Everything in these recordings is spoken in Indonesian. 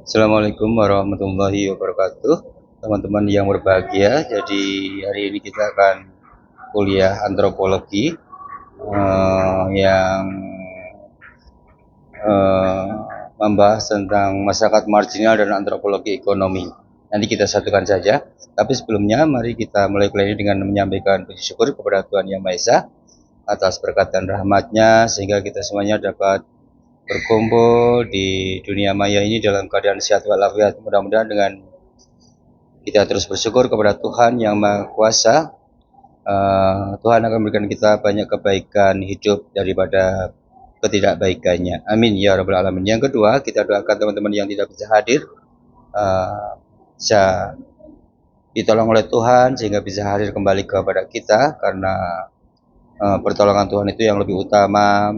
Assalamualaikum warahmatullahi wabarakatuh, teman-teman yang berbahagia. Jadi hari ini kita akan kuliah antropologi yang eh, membahas tentang masyarakat marginal dan antropologi ekonomi. Nanti kita satukan saja. Tapi sebelumnya mari kita mulai kuliah ini dengan menyampaikan puji syukur kepada Tuhan Yang Maha Esa atas berkat dan rahmat-Nya sehingga kita semuanya dapat berkumpul di dunia maya ini dalam keadaan sehat walafiat. Mudah-mudahan dengan kita terus bersyukur kepada Tuhan Yang Maha Kuasa, Tuhan akan memberikan kita banyak kebaikan hidup daripada ketidakbaikannya. Amin ya rabbal alamin. Yang kedua, kita doakan teman-teman yang tidak bisa hadir bisa ditolong oleh Tuhan sehingga bisa hadir kembali kepada kita, karena pertolongan Tuhan itu yang lebih utama.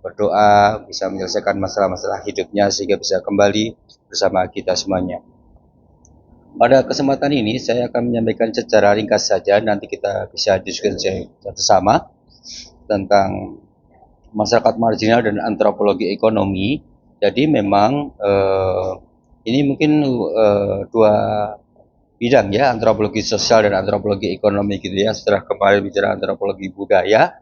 Berdoa bisa menyelesaikan masalah-masalah hidupnya sehingga bisa kembali bersama kita semuanya. Pada kesempatan ini saya akan menyampaikan secara ringkas saja, nanti kita bisa diskusi bersama tentang masyarakat marginal dan antropologi ekonomi. Jadi memang ini mungkin dua bidang ya, antropologi sosial dan antropologi ekonomi gitu ya. Setelah kemarin bicara antropologi budaya,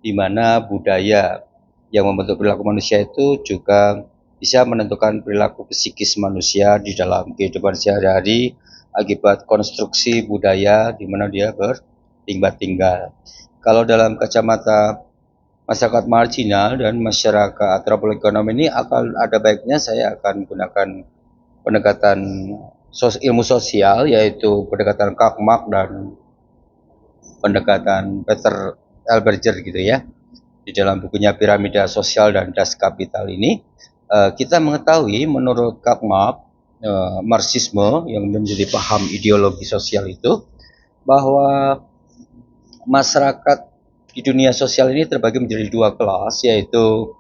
di mana budaya yang membentuk perilaku manusia itu juga bisa menentukan perilaku psikis manusia di dalam kehidupan sehari-hari akibat konstruksi budaya di mana dia bertinggal. Kalau dalam kacamata masyarakat marginal dan masyarakat antropologi ekonomi ini, akan ada baiknya saya akan menggunakan pendekatan ilmu sosial, yaitu pendekatan Karl Marx dan pendekatan Peter Elberger gitu ya. Di dalam bukunya Piramida Sosial dan Das Kapital ini, kita mengetahui menurut Karl Marx, Marxisme yang menjadi paham ideologi sosial itu, bahwa masyarakat di dunia sosial ini terbagi menjadi dua kelas, yaitu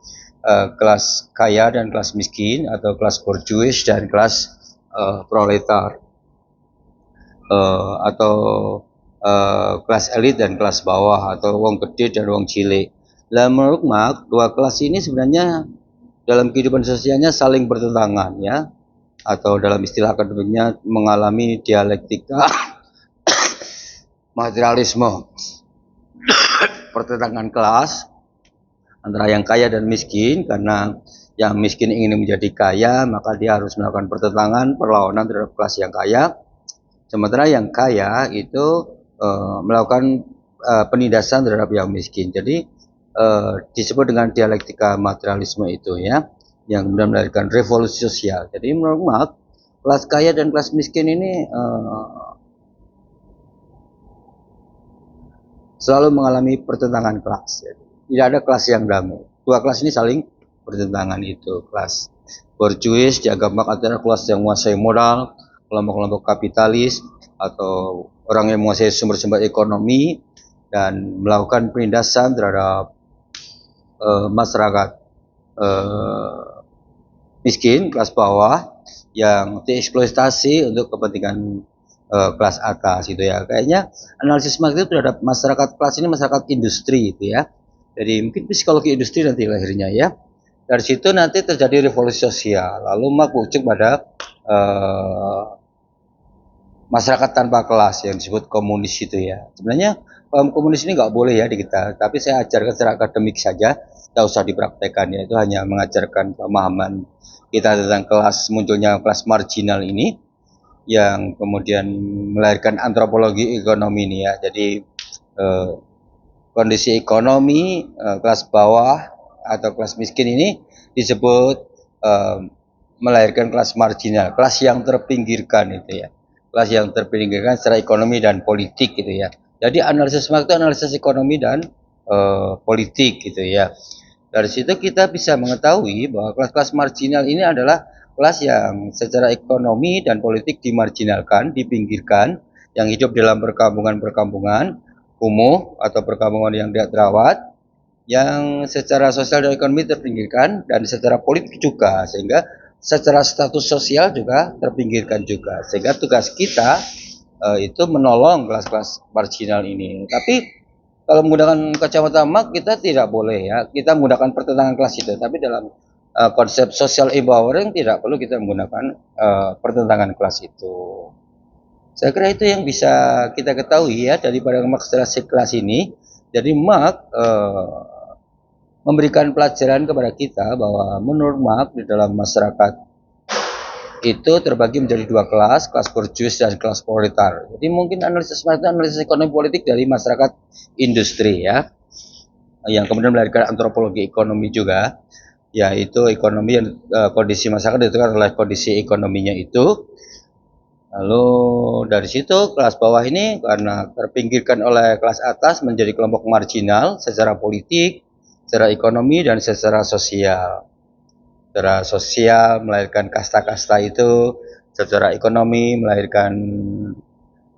kelas kaya dan kelas miskin, atau kelas bourgeois dan kelas proletar, atau kelas elit dan kelas bawah, atau wong gede dan wong cilik. Nah, menurut Marx, dua kelas ini sebenarnya dalam kehidupan sosialnya saling bertentangan ya, atau dalam istilah akademiknya mengalami dialektika materialisme, pertentangan kelas antara yang kaya dan miskin. Karena yang miskin ingin menjadi kaya, maka dia harus melakukan pertentangan, perlawanan terhadap kelas yang kaya. Sementara yang kaya itu melakukan penindasan terhadap yang miskin. Jadi disebut dengan dialektika materialisme itu ya, yang kemudian melahirkan revolusi sosial. Jadi menurut Marx, kelas kaya dan kelas miskin ini selalu mengalami pertentangan kelas. Tidak ada kelas yang damai. Dua kelas ini saling bertentangan itu. Kelas bourgeois dianggap adalah kelas yang menguasai modal, kelompok-kelompok kapitalis atau orang yang menguasai sumber-sumber ekonomi dan melakukan penindasan terhadap masyarakat miskin, kelas bawah, yang dieksploitasi untuk kepentingan kelas atas gitu ya. Kayaknya analisis Marx itu terhadap masyarakat kelas ini masyarakat industri gitu ya. Jadi mungkin psikologi industri nanti lahirnya ya. Dari situ nanti terjadi revolusi sosial. Lalu Marx merujuk pada masyarakat tanpa kelas yang disebut komunis itu ya. Sebenarnya komunis ini nggak boleh ya di kita, tapi saya ajarkan secara akademik saja, tidak usah dipraktekkan ya. Itu hanya mengajarkan pemahaman kita tentang kelas, munculnya kelas marginal ini yang kemudian melahirkan antropologi ekonomi ini ya. Jadi kondisi ekonomi kelas bawah atau kelas miskin ini disebut melahirkan kelas marginal, kelas yang terpinggirkan itu ya, kelas yang terpinggirkan secara ekonomi dan politik gitu ya. Jadi analisis Marx itu analisis ekonomi dan politik gitu ya. Dari situ kita bisa mengetahui bahwa kelas-kelas marginal ini adalah kelas yang secara ekonomi dan politik dimarginalkan, dipinggirkan, yang hidup dalam perkampungan-perkampungan kumuh atau perkampungan yang tidak terawat, yang secara sosial dan ekonomi terpinggirkan, dan secara politik juga, sehingga secara status sosial juga terpinggirkan juga. Sehingga tugas kita itu menolong kelas-kelas marginal ini. Tapi kalau menggunakan kacamata Marx, kita tidak boleh ya, kita menggunakan pertentangan kelas itu. Tapi dalam konsep social empowering tidak perlu kita menggunakan pertentangan kelas itu. Saya kira itu yang bisa kita ketahui ya daripada demonstrasi kelas ini. Jadi Mark memberikan pelajaran kepada kita bahwa menurut Mark di dalam masyarakat itu terbagi menjadi dua kelas borjuis dan kelas proletar. Jadi mungkin analisis ekonomi politik dari masyarakat industri ya, yang kemudian melahirkan antropologi ekonomi juga, yaitu ekonomi yang kondisi masyarakat ditentukan oleh kondisi ekonominya itu. Lalu dari situ kelas bawah ini karena terpinggirkan oleh kelas atas menjadi kelompok marginal secara politik, secara ekonomi, dan secara sosial. Secara sosial melahirkan kasta-kasta itu, secara ekonomi melahirkan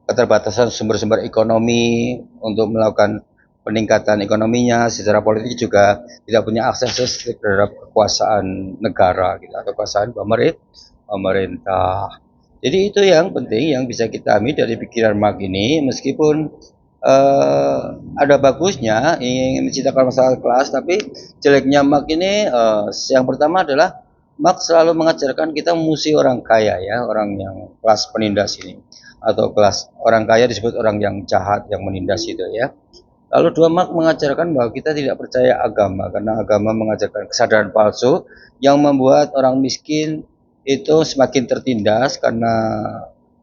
keterbatasan sumber-sumber ekonomi untuk melakukan peningkatan ekonominya, secara politik juga tidak punya akses terhadap kekuasaan negara gitu, atau kekuasaan pemerintah. Jadi itu yang penting yang bisa kita ambil dari pikiran Mark ini, meskipun ada bagusnya ingin menciptakan masalah kelas, tapi jeleknya Mark ini yang pertama adalah Mark selalu mengajarkan kita musuh orang kaya ya, orang yang kelas penindas ini, atau kelas orang kaya disebut orang yang jahat yang menindas itu ya. Lalu dua, Mark mengajarkan bahwa kita tidak percaya agama karena agama mengajarkan kesadaran palsu yang membuat orang miskin itu semakin tertindas karena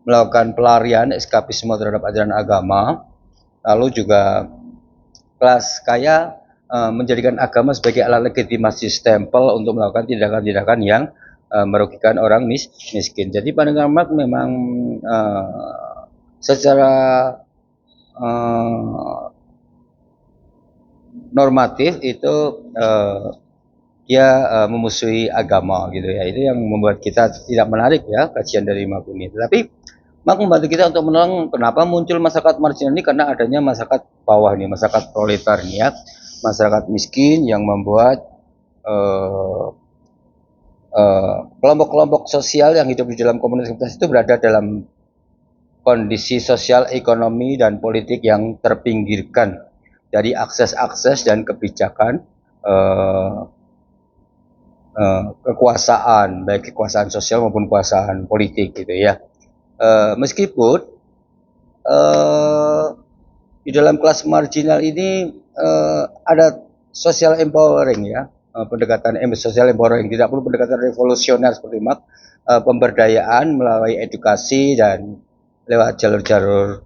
melakukan pelarian eskapisme terhadap ajaran agama. Lalu juga kelas kaya menjadikan agama sebagai alat legitimasi stempel untuk melakukan tindakan-tindakan yang merugikan orang miskin. Jadi pandangan Mark memang secara normatif itu dia memusuhi agama gitu ya. Itu yang membuat kita tidak menarik ya kajian dari Mark ini. Tetapi Mark membantu kita untuk menolong kenapa muncul masyarakat marginal ini, karena adanya masyarakat bawah nih, masyarakat proletar nih ya, masyarakat miskin yang membuat kelompok-kelompok sosial yang hidup di dalam komunitas itu berada dalam kondisi sosial, ekonomi, dan politik yang terpinggirkan dari akses-akses dan kebijakan kekuasaan, baik kekuasaan sosial maupun kekuasaan politik gitu ya. Meskipun di dalam kelas marginal ini ada social empowering ya, pendekatan social empowering, tidak perlu pendekatan revolusioner seperti Mark, pemberdayaan melalui edukasi dan lewat jalur-jalur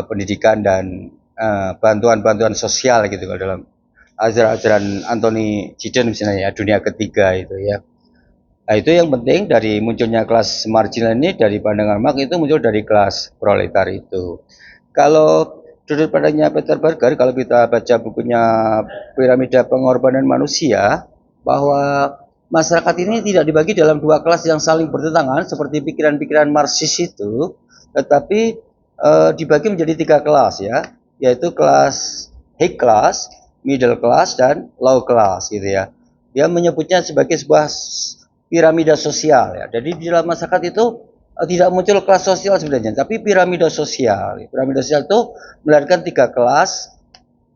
pendidikan dan bantuan-bantuan sosial gitu kalau dalam ajaran Anthony Giddens misalnya ya, dunia ketiga itu ya. Nah, itu yang penting dari munculnya kelas marginal ini dari pandangan Mark itu muncul dari kelas proletar itu. Kalau sudut pandangnya Peter Berger, kalau kita baca bukunya Piramida Pengorbanan Manusia, bahwa masyarakat ini tidak dibagi dalam dua kelas yang saling bertentangan seperti pikiran-pikiran Marxis itu, tetapi dibagi menjadi tiga kelas ya, yaitu kelas high class, middle class, dan low class gitu ya. Dia menyebutnya sebagai sebuah piramida sosial ya. Jadi di dalam masyarakat itu tidak muncul kelas sosial sebenarnya, tapi piramida sosial. Piramida sosial itu melahirkan tiga kelas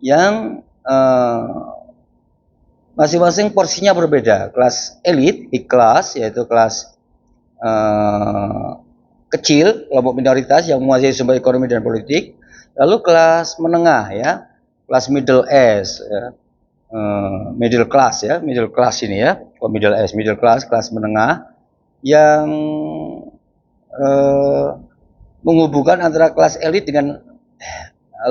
yang masing-masing porsinya berbeda. Kelas elit, high class, yaitu kelas kecil, kelompok minoritas yang menguasai sumber ekonomi dan politik. Lalu kelas menengah ya, kelas middle class ya. Middle class ya, middle class ini ya, middle class, kelas menengah yang menghubungkan antara kelas elit dengan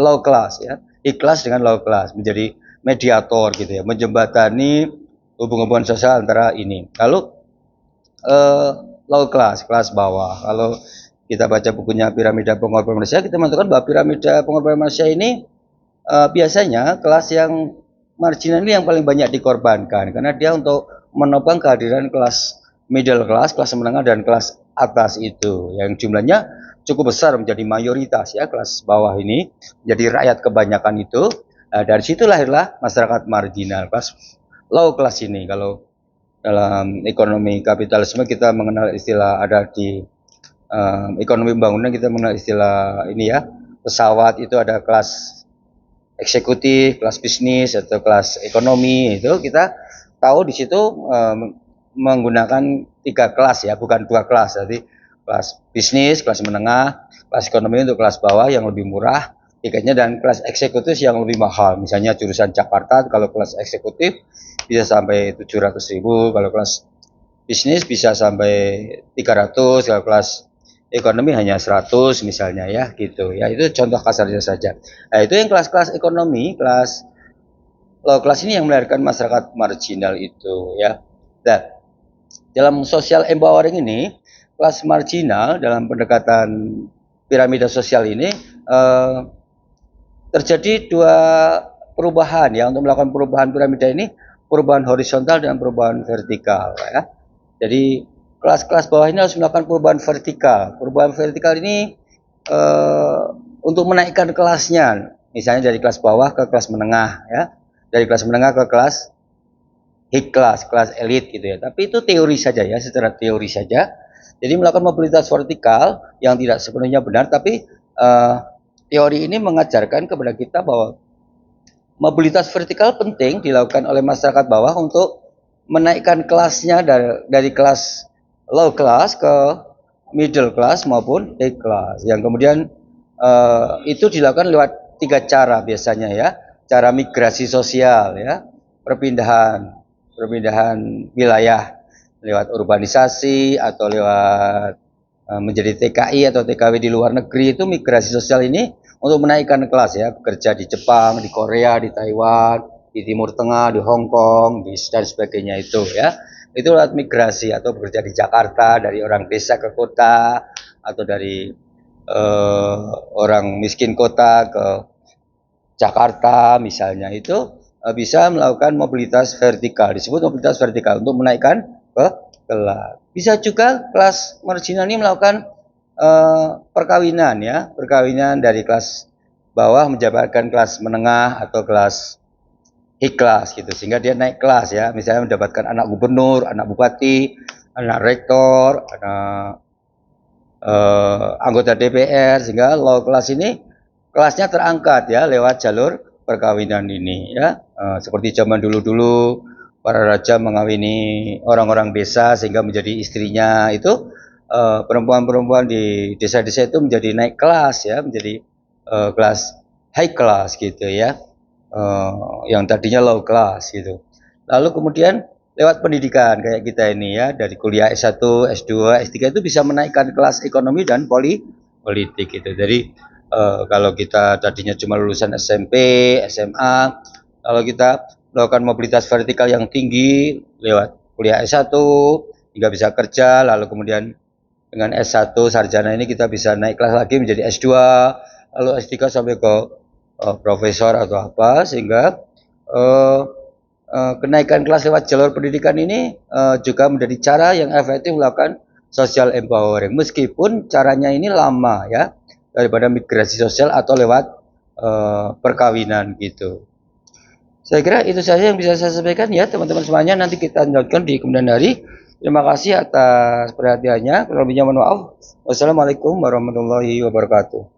low class ya, high class dengan low class, menjadi mediator gitu ya, menjembatani hubungan sosial antara ini. Lalu low class, kelas bawah. Kalau kita baca bukunya Piramida Pengorbanan Manusia, kita menentukan bahwa piramida pengorbanan manusia ini biasanya kelas yang marginal ini yang paling banyak dikorbankan karena dia untuk menopang kehadiran kelas middle class, kelas menengah, dan kelas atas itu yang jumlahnya cukup besar menjadi mayoritas ya, kelas bawah ini jadi rakyat kebanyakan itu. Dari situ lahirlah masyarakat marginal, kelas low class ini. Kalau dalam ekonomi kapitalisme kita mengenal istilah, ada di ekonomi pembangunan kita mengenal istilah ini ya, pesawat itu ada kelas eksekutif, kelas bisnis, atau kelas ekonomi. Itu kita tahu di situ menggunakan 3 kelas ya, bukan 2 kelas. Jadi kelas bisnis, kelas menengah, kelas ekonomi untuk kelas bawah yang lebih murah tiketnya, dan kelas eksekutif yang lebih mahal. Misalnya jurusan Jakarta kalau kelas eksekutif bisa sampai 700.000, kalau kelas bisnis bisa sampai 300, kalau kelas ekonomi hanya 100 misalnya ya gitu ya. Itu contoh kasarnya saja. Nah, itu yang kelas-kelas ekonomi, kelas ini yang melahirkan masyarakat marginal itu ya. Dan dalam social empowering ini, kelas marginal dalam pendekatan piramida sosial ini terjadi 2 perubahan ya. Untuk melakukan perubahan piramida ini, perubahan horizontal dan perubahan vertikal ya. Jadi kelas-kelas bawah ini harus melakukan perubahan vertikal. Perubahan vertikal ini untuk menaikkan kelasnya, misalnya dari kelas bawah ke kelas menengah ya, dari kelas menengah ke kelas high class, kelas elit gitu ya. Tapi itu teori saja ya, secara teori saja. Jadi melakukan mobilitas vertikal yang tidak sepenuhnya benar, tapi teori ini mengajarkan kepada kita bahwa mobilitas vertikal penting dilakukan oleh masyarakat bawah untuk menaikkan kelasnya dari kelas low class ke middle class maupun high class. Yang kemudian itu dilakukan lewat 3 cara biasanya ya. Cara migrasi sosial ya, perpindahan wilayah lewat urbanisasi atau lewat menjadi TKI atau TKW di luar negeri. Itu migrasi sosial ini untuk menaikkan kelas ya, bekerja di Jepang, di Korea, di Taiwan, di Timur Tengah, di Hong Kong, dan sebagainya itu ya. Itu lewat migrasi, atau bekerja di Jakarta dari orang desa ke kota, atau dari orang miskin kota ke Jakarta misalnya. Itu bisa melakukan mobilitas vertikal, disebut mobilitas vertikal untuk menaikkan ke kelas. Bisa juga kelas marginal ini melakukan perkawinan ya, perkawinan dari kelas bawah menjabatkan kelas menengah atau kelas high class gitu, sehingga dia naik kelas ya, misalnya mendapatkan anak gubernur, anak bupati, anak rektor, anak anggota DPR, sehingga low class ini kelasnya terangkat ya lewat jalur perkawinan ini ya. Seperti zaman dulu-dulu para raja mengawini orang-orang desa sehingga menjadi istrinya. Itu perempuan-perempuan di desa-desa itu menjadi naik kelas ya, menjadi kelas high class gitu ya, yang tadinya low class gitu. Lalu kemudian lewat pendidikan kayak kita ini ya, dari kuliah S1, S2, S3 itu bisa menaikkan kelas ekonomi dan politik gitu. Jadi kalau kita tadinya cuma lulusan SMP, SMA, kalau kita melakukan mobilitas vertikal yang tinggi lewat kuliah S1 hingga bisa kerja, lalu kemudian dengan S1 sarjana ini kita bisa naik kelas lagi menjadi S2, lalu S3 sampai ke profesor atau apa, sehingga kenaikan kelas lewat jalur pendidikan ini juga menjadi cara yang efektif melakukan social empowering, meskipun caranya ini lama ya, daripada migrasi sosial atau lewat perkawinan gitu. Saya kira itu saja yang bisa saya sampaikan ya teman-teman semuanya. Nanti kita lanjutkan di kemudian hari. Terima kasih atas perhatiannya. Kurang lebihnya mohon maaf. Wassalamualaikum warahmatullahi wabarakatuh.